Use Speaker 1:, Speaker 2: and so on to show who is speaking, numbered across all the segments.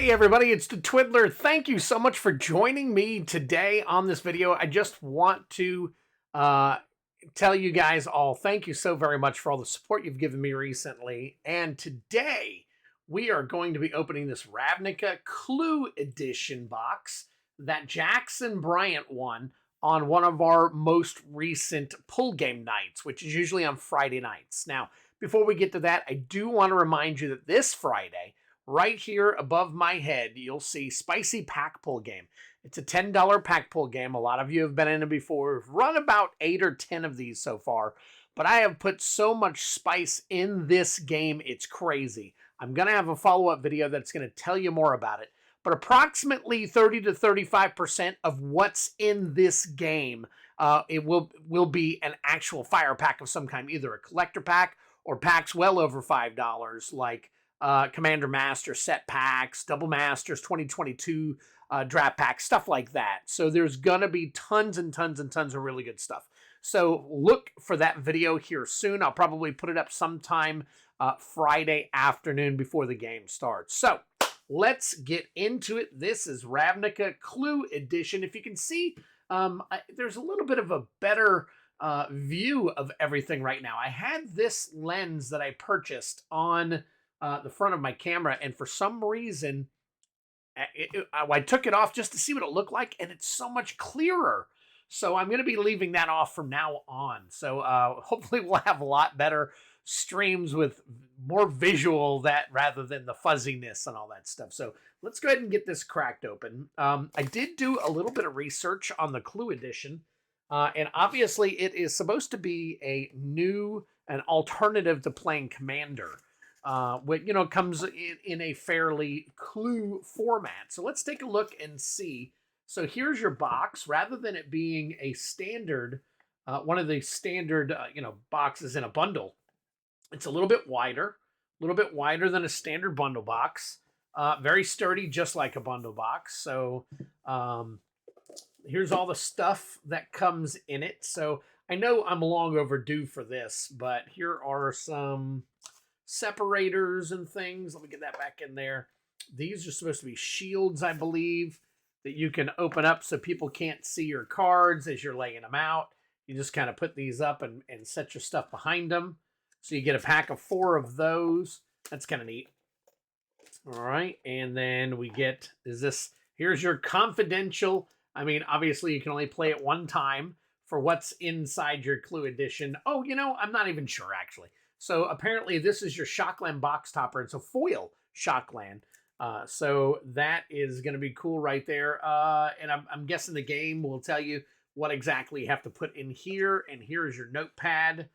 Speaker 1: Hey everybody, it's the Twiddler. Thank you so much for joining me today on this video. I just want to tell you guys all thank you so very much for all the support you've given me recently. And today we are going to be opening this Ravnica Clue Edition box that Jackson Bryant won on one of our most recent pull game nights, which is usually on Friday nights. Now, before we get to that, I do want to remind you that this Friday, right here above my head, you'll see Spicy Pack Pull Game. It's a $10 pack pull game. A lot of you have been in it before. We've run about 8 or 10 of these so far, but I have put so much spice in this game, it's crazy. I'm going to have a follow-up video that's going to tell you more about it, but approximately 30 to 35% of what's in this game, it will be an actual fire pack of some kind, either a collector pack or packs well over $5, like Commander Master set packs, Double Masters 2022 draft packs, stuff like that. So there's gonna be tons and tons and tons of really good stuff. So look for that video here soon. I'll probably put it up sometime Friday afternoon before the game starts. So let's get into it. This is Ravnica Clue Edition. If you can see, there's a little bit of a better view of everything right now. I had this lens that I purchased on the front of my camera, and for some reason I took it off just to see what it looked like, and it's so much clearer. So I'm going to be leaving that off from now on. So hopefully we'll have a lot better streams with more visual that rather than the fuzziness and all that stuff. So let's go ahead and get this cracked open. I did do a little bit of research on the Clue Edition, and obviously it is supposed to be an alternative to playing Commander. What comes in a fairly Clue format. So let's take a look and see. So here's your box. Rather than it being a standard, one of the standard boxes in a bundle, it's a little bit wider than a standard bundle box. Very sturdy, just like a bundle box. So here's all the stuff that comes in it. So I know I'm long overdue for this, but here are some separators and things. Let me get that back in there. These are supposed to be shields, I believe, that you can open up so people can't see your cards as you're laying them out. You just kind of put these up and set your stuff behind them. So you get a pack of 4 of those. That's kind of neat. All right, and then we get, here's your confidential. I mean, obviously you can only play it one time for what's inside your Clue Edition. Oh, I'm not even sure actually. So apparently this is your Shockland box topper. It's a foil Shockland. So that is going to be cool right there. And I'm guessing the game will tell you what exactly you have to put in here. And here's your notepad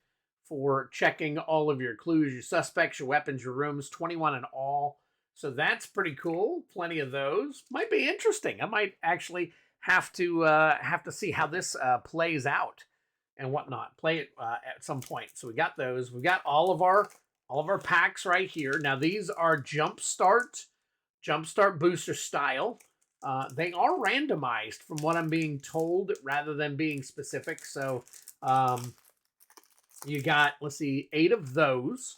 Speaker 1: for checking all of your clues, your suspects, your weapons, your rooms, 21 in all. So that's pretty cool. Plenty of those. Might be interesting. I might actually have to see how this plays out and whatnot. Play it at some point. So we got those. We got all of our packs right here. Now these are Jumpstart booster style. They are randomized from what I'm being told rather than being specific. So you got, let's see, 8 of those,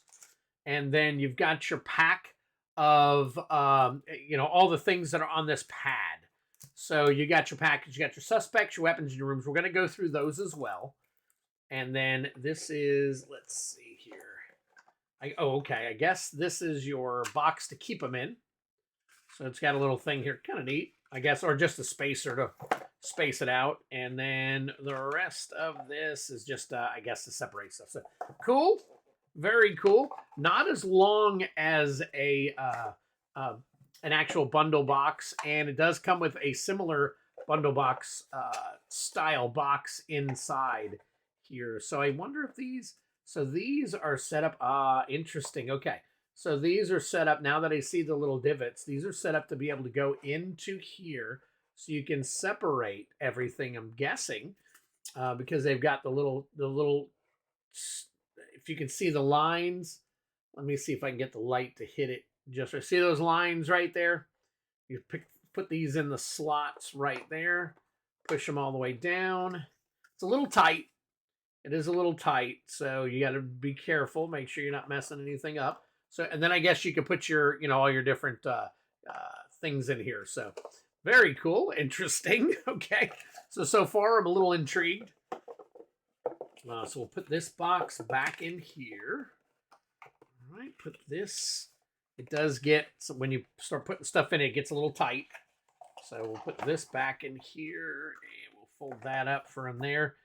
Speaker 1: and then you've got your pack of all the things that are on this pad. So you got your package, you got your suspects, your weapons, and your rooms. We're going to go through those as well. And then this is, let's see here. Okay. I guess this is your box to keep them in. So it's got a little thing here. Kind of neat, I guess, or just a spacer to space it out. And then the rest of this is just, I guess, to separate stuff. So cool. Very cool. Not as long as an actual bundle box. And it does come with a similar bundle box style box inside here. So I wonder if these are set up. Interesting. Okay. So these are set up, now that I see the little divots, these are set up to be able to go into here so you can separate everything, I'm guessing, because they've got the little, if you can see the lines, let me see if I can get the light to hit it. Just see those lines right there? You put these in the slots right there, push them all the way down. It's a little tight. It is a little tight, so you got to be careful. Make sure you're not messing anything up. So, and then I guess you could put your, all your different things in here. So very cool, interesting. Okay, so far I'm a little intrigued. So we'll put this box back in here. All right, put this. It does get, so when you start putting stuff in, it gets a little tight. So we'll put this back in here, and we'll fold that up for in there.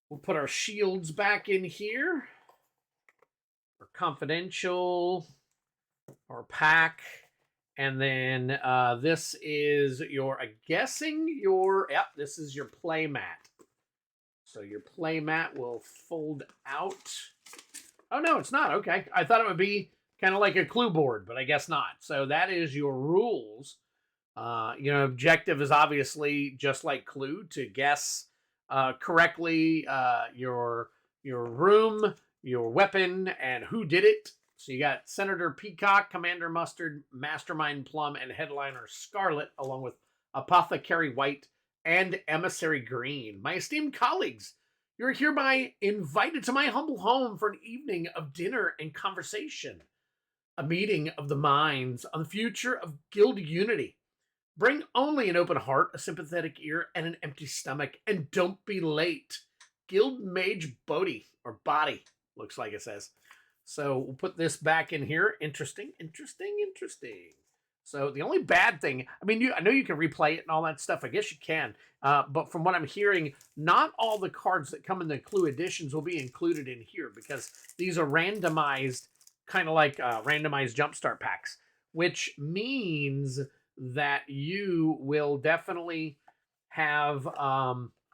Speaker 1: We'll put our shields back in here. Our confidential, our pack. And then this is your, I'm guessing your, yep, this is your play mat. So your play mat will fold out. Oh, no, it's not. Okay. I thought it would be kind of like a clue board, but I guess not. So that is your rules. Objective is obviously just like Clue, to guess correctly your room, your weapon, and who did it. So you got Senator Peacock, Commander Mustard, Mastermind Plum, and Headliner Scarlet, along with Apothecary White and Emissary Green. My esteemed colleagues, you're hereby invited to my humble home for an evening of dinner and conversation. A meeting of the minds on the future of Guild Unity. Bring only an open heart, a sympathetic ear, and an empty stomach, and don't be late. Guild Mage Bodhi, or Body, looks like it says. So we'll put this back in here. Interesting, interesting, interesting. So the only bad thing, I mean, I know you can replay it and all that stuff. I guess you can. But from what I'm hearing, not all the cards that come in the Clue editions will be included in here, because these are randomized, kind of like randomized jumpstart packs, which means that you will definitely have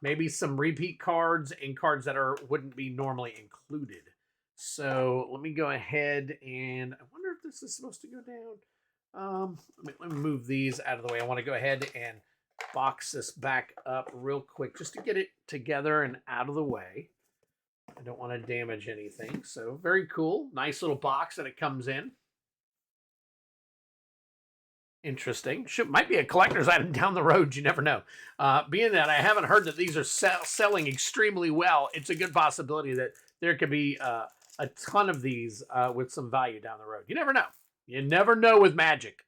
Speaker 1: maybe some repeat cards and cards that wouldn't be normally included. So let me go ahead and I wonder if this is supposed to go down. Let me move these out of the way. I want to go ahead and box this back up real quick just to get it together and out of the way. I don't want to damage anything. So very cool. Nice little box that it comes in. Interesting. Might be a collector's item down the road. You never know. Being that I haven't heard that these are selling extremely well, it's a good possibility that there could be a ton of these with some value down the road. You never know. You never know with magic.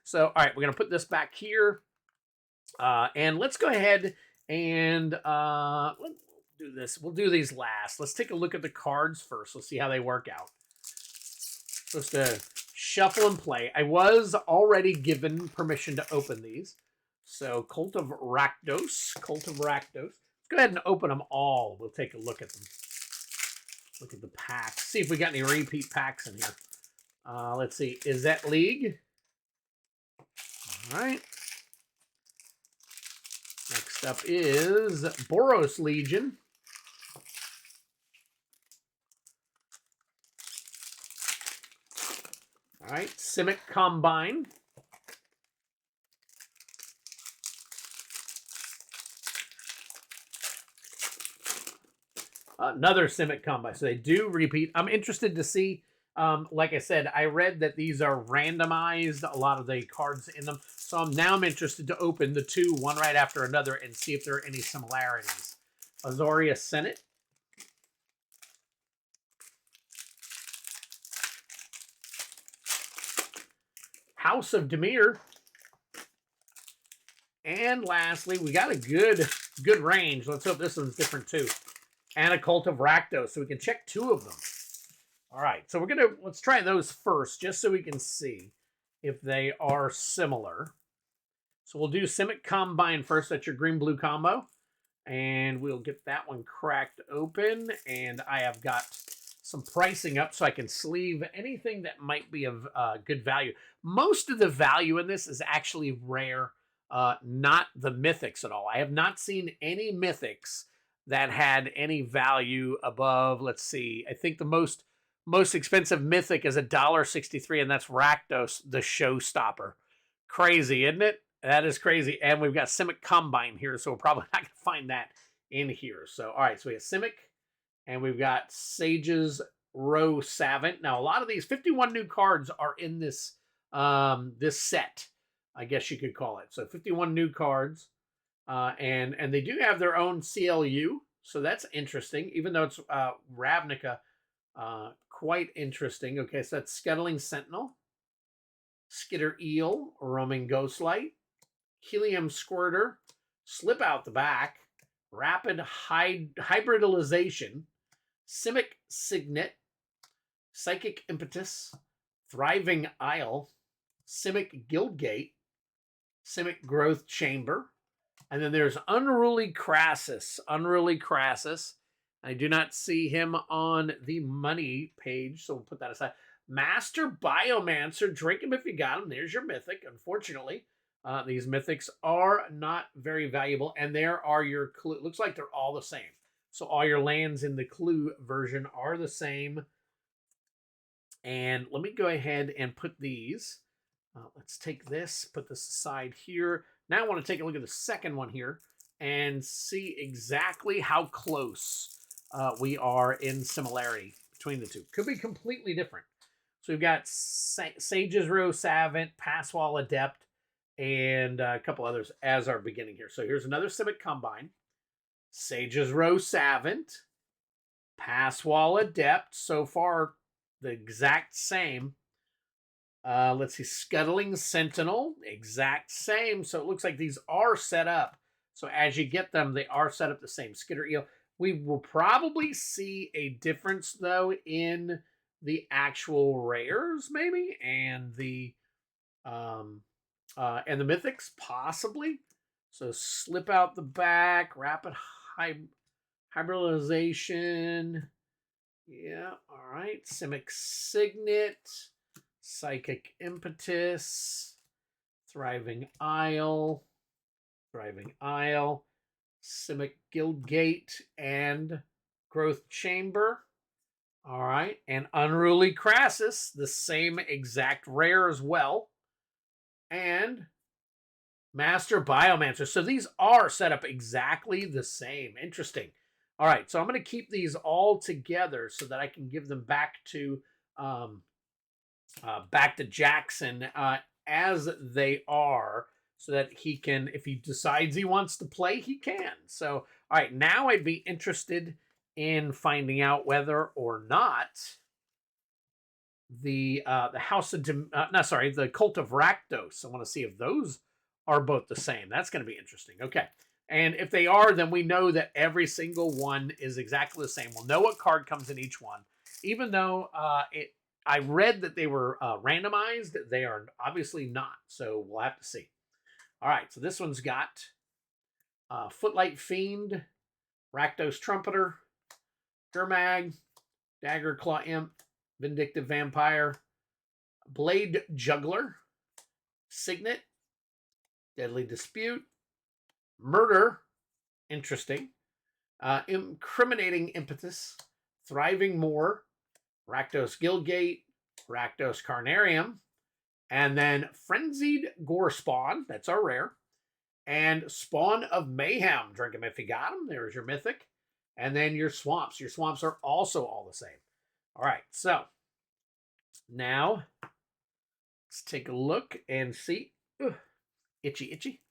Speaker 1: So, all right, we're going to put this back here. And let's go ahead and let's do this. We'll do these last. Let's take a look at the cards first. Let's see how they work out. Supposed to shuffle and play. I was already given permission to open these. So, Cult of Rakdos. Cult of Rakdos. Let's go ahead and open them all. We'll take a look at them. Look at the packs. See if we got any repeat packs in here. Let's see. Is that League? All right. Next up is Boros Legion. All right. Simic Combine. Another Simic Combine. So they do repeat. I'm interested to see. Like I said, I read that these are randomized, a lot of the cards in them. So I'm interested to open the two, one right after another, and see if there are any similarities. Azoria Senate. House of Demir. And lastly, we got a good range. Let's hope this one's different too. And a Cult of Rakdos, so we can check two of them. All right, so let's try those first, just so we can see if they are similar. So we'll do Simic Combine first. That's your green-blue combo. And we'll get that one cracked open. And I have got some pricing up so I can sleeve anything that might be of good value. Most of the value in this is actually rare, not the mythics at all. I have not seen any mythics that had any value above, let's see, I think the most expensive mythic is $1.63, and that's Rakdos, the Showstopper. Crazy, isn't it? That is crazy. And we've got Simic Combine here, so we're probably not going to find that in here. So, all right, so we have Simic, and we've got Sage's Row Savant. Now, a lot of these 51 new cards are in this this set, I guess you could call it. So 51 new cards, and they do have their own CLU, so that's interesting, even though it's Ravnica. Quite interesting. Okay, so that's Scuttling Sentinel. Skitter Eel, Roaming Ghostlight, Helium Squirter, Slip Out the Back, Rapid Hybridization, Simic Signet, Psychic Impetus, Thriving Isle, Simic Guildgate, Simic Growth Chamber, and then there's Unruly Crassus. Unruly Crassus. I do not see him on the money page, so we'll put that aside. Master Biomancer. Drink him if you got him. There's your mythic. Unfortunately, these mythics are not very valuable, and there are your clue. Looks like they're all the same. So all your lands in the clue version are the same. And let me go ahead and put these. Let's take this, put this aside here. Now I want to take a look at the second one here and see exactly how close we are in similarity between the two. Could be completely different. So we've got Sage's Row Savant, Passwall Adept, and a couple others as our beginning here. So here's another Simic Combine. Sage's Row Savant, Passwall Adept. So far, the exact same. Let's see, Scuttling Sentinel, exact same. So it looks like these are set up. So as you get them, they are set up the same. Skitter Eel. We will probably see a difference, though, in the actual rares, maybe, and the mythics, possibly. So Slip Out the Back, Rapid Hybridization. Yeah, all right. Simic Signet. Psychic Impetus, Thriving Isle, Simic Guildgate, and Growth Chamber. All right, and Unruly Crassus, the same exact rare as well. And Master Biomancer. So these are set up exactly the same. Interesting. All right, so I'm going to keep these all together so that I can give them back to Jackson as they are, so that he can, if he decides he wants to play, he can. So, all right, now I'd be interested in finding out whether or not the House of the Cult of Rakdos. I want to see if those are both the same. That's going to be interesting. Okay. And if they are, then we know that every single one is exactly the same. We'll know what card comes in each one, even though I read that they were randomized. They are obviously not, so we'll have to see. All right, so this one's got Footlight Fiend, Rakdos Trumpeter, Gurmag, Dagger Claw Imp, Vindictive Vampire, Blade Juggler, Signet, Deadly Dispute, Murder, interesting, Incriminating Impetus, Thriving Moor, Rakdos Guildgate, Rakdos Carnarium, and then Frenzied Gore Spawn, that's our rare, and Spawn of Mayhem. Drink them if you got them. There's your mythic. And then your swamps. Your swamps are also all the same. All right, so now let's take a look and see. Ugh, itchy.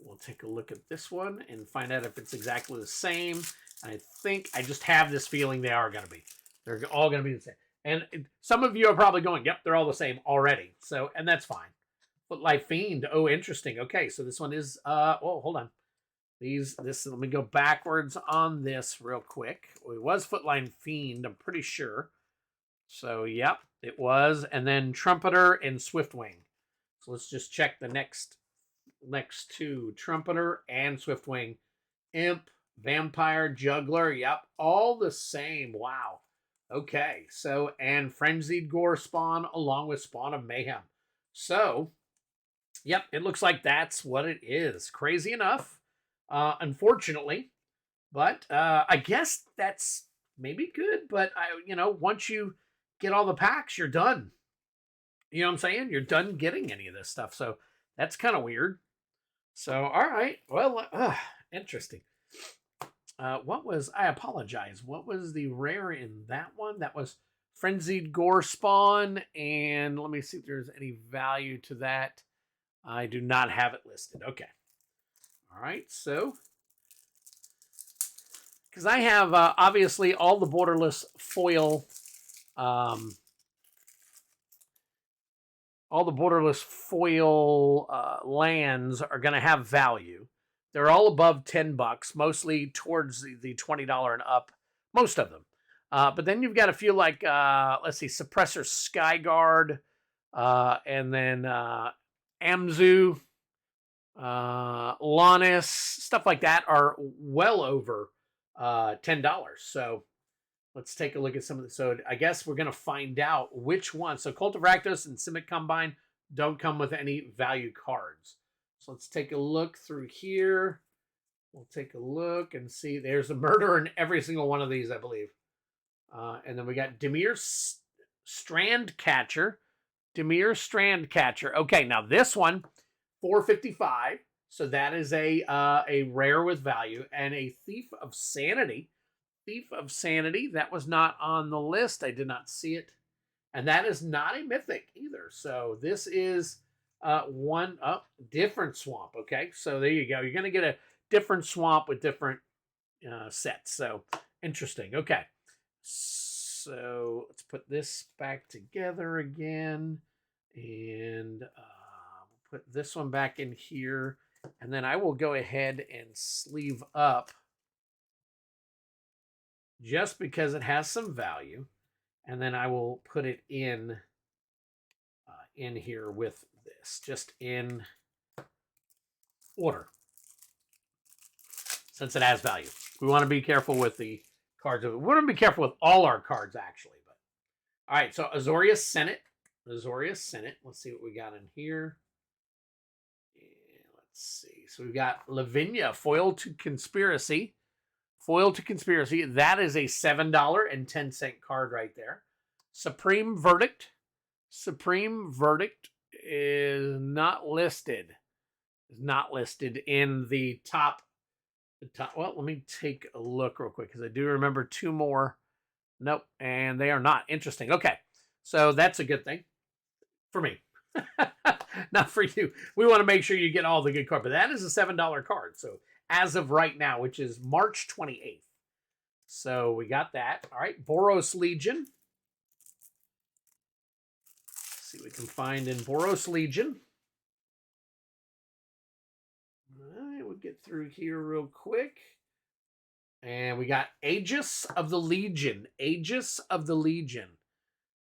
Speaker 1: We'll take a look at this one and find out if it's exactly the same. I think, I just have this feeling they are going to be. They're all going to be the same. And some of you are probably going, yep, they're all the same already. So, and that's fine. Footlight Fiend. Oh, interesting. Okay, so this one is, oh, hold on. Let me go backwards on this real quick. It was Footlight Fiend, I'm pretty sure. So, yep, it was. And then Trumpeter and Swiftwing. So let's just check the next two. Trumpeter and Swiftwing. Imp, Vampire, Juggler. Yep, all the same. Wow. Okay, so, and Frenzied Gore Spawn along with Spawn of Mayhem. So, yep, it looks like that's what it is. Crazy enough, unfortunately. But I guess that's maybe good. But, once you get all the packs, you're done. You know what I'm saying? You're done getting any of this stuff. So that's kind of weird. So, all right. Well, interesting. I apologize. What was the rare in that one? That was Frenzied Gore Spawn. And let me see if there's any value to that. I do not have it listed. Okay. All right. So, because I have obviously all the borderless foil all the borderless foil lands are going to have value. They're all above $10, mostly towards the $20 and up, most of them. But then you've got a few like, let's see, Suppressor Skyguard, and then Amzu, Lannis, stuff like that are well over $10. So let's take a look at some of the. So I guess we're going to find out which one. So Cult of Rakdos and Simic Combine don't come with any value cards. So let's take a look through here. We'll take a look and see. There's a murder in every single one of these, I believe. And then we got Dimir Strandcatcher. Dimir Strandcatcher. Okay, now this one, $4.55. So that is a rare with value. And a Thief of Sanity. Thief of Sanity. That was not on the list. I did not see it. And that is not a mythic either. So this is different swamp. Okay, so there you go. You're going to get a different swamp with different sets. So interesting. Okay. So let's put this back together again. And we'll put this one back in here. And then I will go ahead and sleeve up just because it has some value. And then I will put it in here with this, just in order, since it has value. We want to be careful with the cards. We want to be careful with all our cards, actually. But all right, so Azorius Senate. Azorius Senate. Let's see what we got in here. And let's see. So we've got Lavinia, Foil to Conspiracy. Foil to Conspiracy. That is a $7.10 card right there. Supreme Verdict. Supreme Verdict is not listed. Is not listed in the top. Well, let me take a look real quick because I do remember two more. Nope, and they are not. Interesting. Okay, so that's a good thing for me. Not for you. We want to make sure you get all the good cards. But that is a $7 card. So as of right now, which is March 28th. So we got that. All right, Boros Legion. Let's see what we can find in Boros Legion. All right, we'll get through here real quick. And we got Aegis of the Legion. Aegis of the Legion.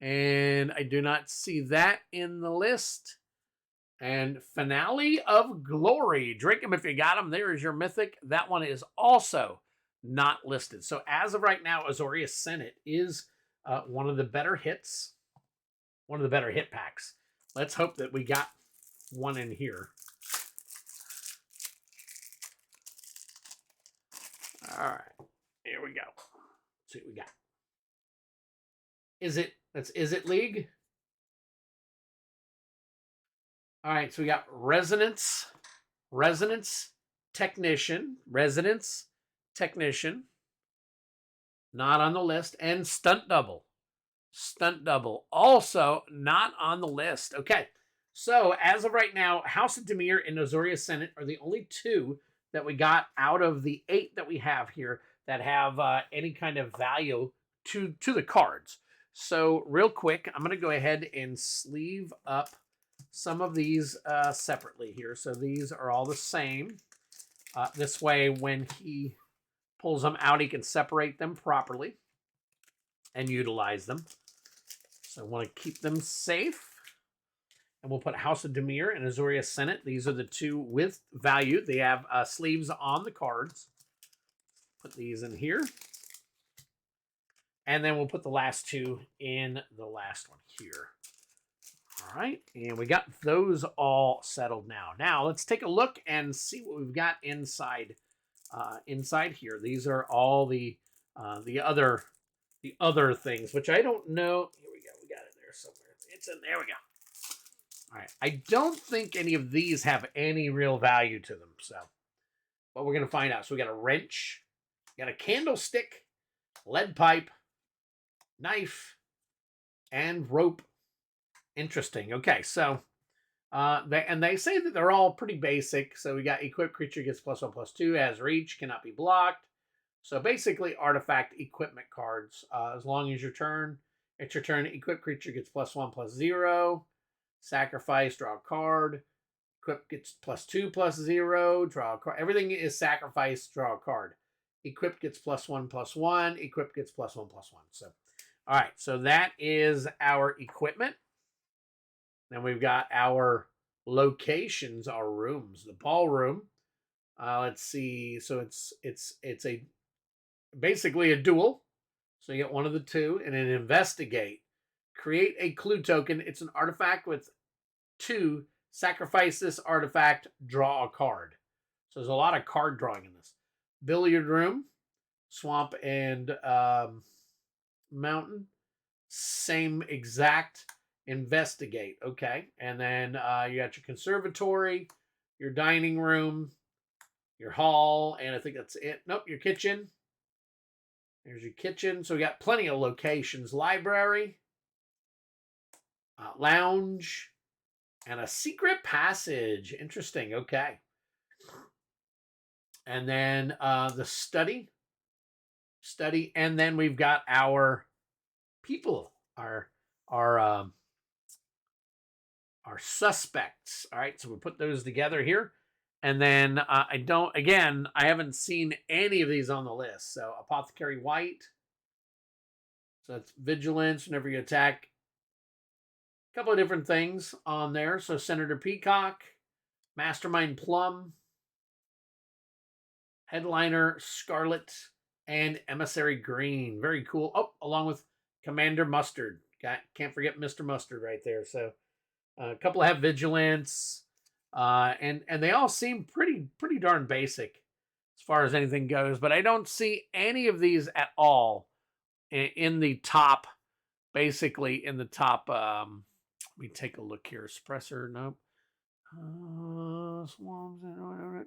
Speaker 1: And I do not see that in the list. And Finale of Glory. Drink them if you got them. There is your mythic. That one is also not listed. So as of right now, Azorius Senate is one of the better hits. One of the better hit packs. Let's hope that we got one in here. All right. Here we go. Let's see what we got. Is it League? All right, so we got Resonance Technician, not on the list, and Stunt Double, also not on the list. Okay, so as of right now, House of Dimir and Azorius Senate are the only two that we got out of the 8 that we have here that have any kind of value to the cards. So real quick, I'm going to go ahead and sleeve up some of these separately here. So these are all the same. This way, when he pulls them out, he can separate them properly and utilize them. So I want to keep them safe. And we'll put House of Dimir and Azorius Senate. These are the two with value. They have sleeves on the cards. Put these in here. And then we'll put the last two in the last one here. All right, and we got those all settled now. Now let's take a look and see what we've got inside. Inside here, these are all the other things, which I don't know. Here we go. We got it there somewhere. It's in there. We go. All right. I don't think any of these have any real value to them. So, but we're gonna find out. So we got a wrench, got a candlestick, lead pipe, knife, and rope. Interesting. Okay, so they say that they're all pretty basic. So we got equipped creature gets +1/+2, has reach, cannot be blocked. So basically artifact equipment cards. As long as it's your turn, equipped creature gets +1/+0. Sacrifice, draw a card. Equip gets +2/+0, draw a card. Everything is sacrifice, draw a card. Equip gets +1/+1. Equip gets +1/+1. So, all right. So that is our equipment. Then we've got our locations, our rooms. The ballroom. Let's see. So it's a basically a duel. So you get one of the two, and then investigate. Create a clue token. It's an artifact with 2. Sacrifice this artifact, draw a card. So there's a lot of card drawing in this. Billiard room, swamp and mountain. Same exact. Investigate. Okay. And then you got your conservatory, your dining room, your hall, and I think that's it. Nope, your kitchen. There's your kitchen. So we got plenty of locations. Library, lounge, and a secret passage. Interesting. Okay. And then the study. And then we've got our people, our suspects. All right. So we put those together here. And then I haven't seen any of these on the list. So Apothecary White. So that's vigilance whenever you attack. A couple of different things on there. So Senator Peacock, Mastermind Plum, Headliner Scarlet, and Emissary Green. Very cool. Oh, along with Commander Mustard. Can't forget Mr. Mustard right there. So a couple have vigilance. And they all seem pretty darn basic as far as anything goes. But I don't see any of these at all in the top. Basically, in the top. Let me take a look here. Suppressor, nope. Swarms,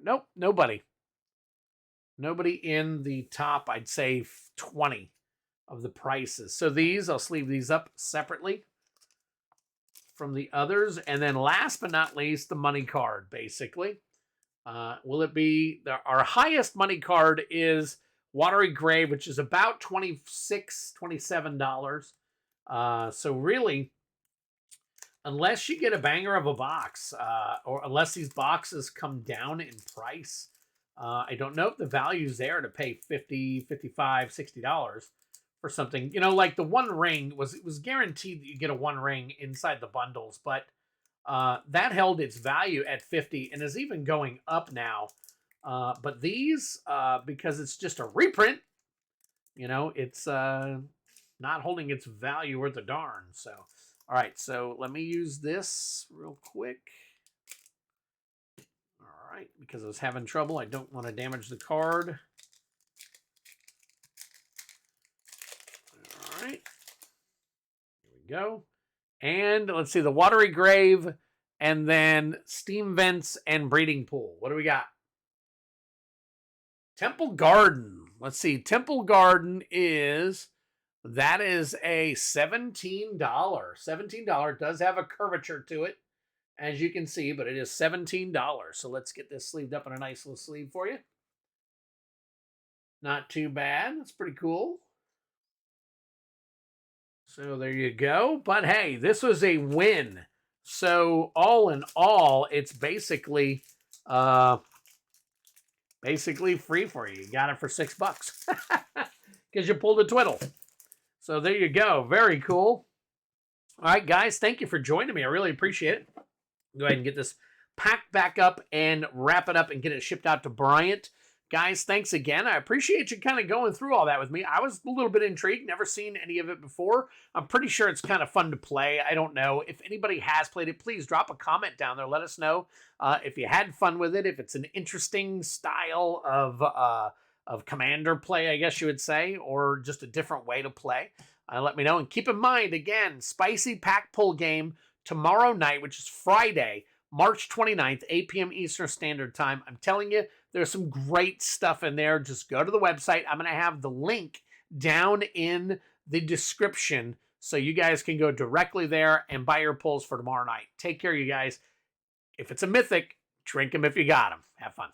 Speaker 1: nope. Nobody in the top. I'd say 20 of the prices. So these, I'll sleeve these up separately from the others. And then last but not least, the money card, basically. Will it be... Our highest money card is Watery Grave, which is about $26, $27. So really, unless you get a banger of a box, or unless these boxes come down in price, I don't know if the value's there to pay $50, $55, $60 for something. You know, like the One Ring it was guaranteed that you get a One Ring inside the bundles, but that held its value at $50 and is even going up now. But these, because it's just a reprint, you know, it's not holding its value worth a darn. So, all right, so let me use this real quick. All right, because I was having trouble. I don't want to damage the card. All right, here we go. And let's see, the Watery Grave, and then Steam Vents and Breeding Pool. What do we got? Temple Garden. Let's see, Temple Garden is... That is a $17. $17 does have a curvature to it, as you can see, but it is $17. So let's get this sleeved up in a nice little sleeve for you. Not too bad. That's pretty cool. So there you go. But hey, this was a win. So all in all, it's basically free for you. You got it for $6 because you pulled a twiddle. So there you go. Very cool. All right, guys, thank you for joining me. I really appreciate it. Go ahead and get this packed back up and wrap it up and get it shipped out to Bryant. Guys, thanks again. I appreciate you kind of going through all that with me. I was a little bit intrigued. Never seen any of it before. I'm pretty sure it's kind of fun to play. I don't know. If anybody has played it, please drop a comment down there. Let us know if you had fun with it, if it's an interesting style of commander play, I guess you would say, or just a different way to play. Let me know. And keep in mind, again, spicy pack pull game tomorrow night, which is Friday, March 29th, 8 p.m. Eastern Standard Time. I'm telling you, there's some great stuff in there. Just go to the website. I'm going to have the link down in the description so you guys can go directly there and buy your pulls for tomorrow night. Take care, you guys. If it's a Mythic, drink them if you got them. Have fun.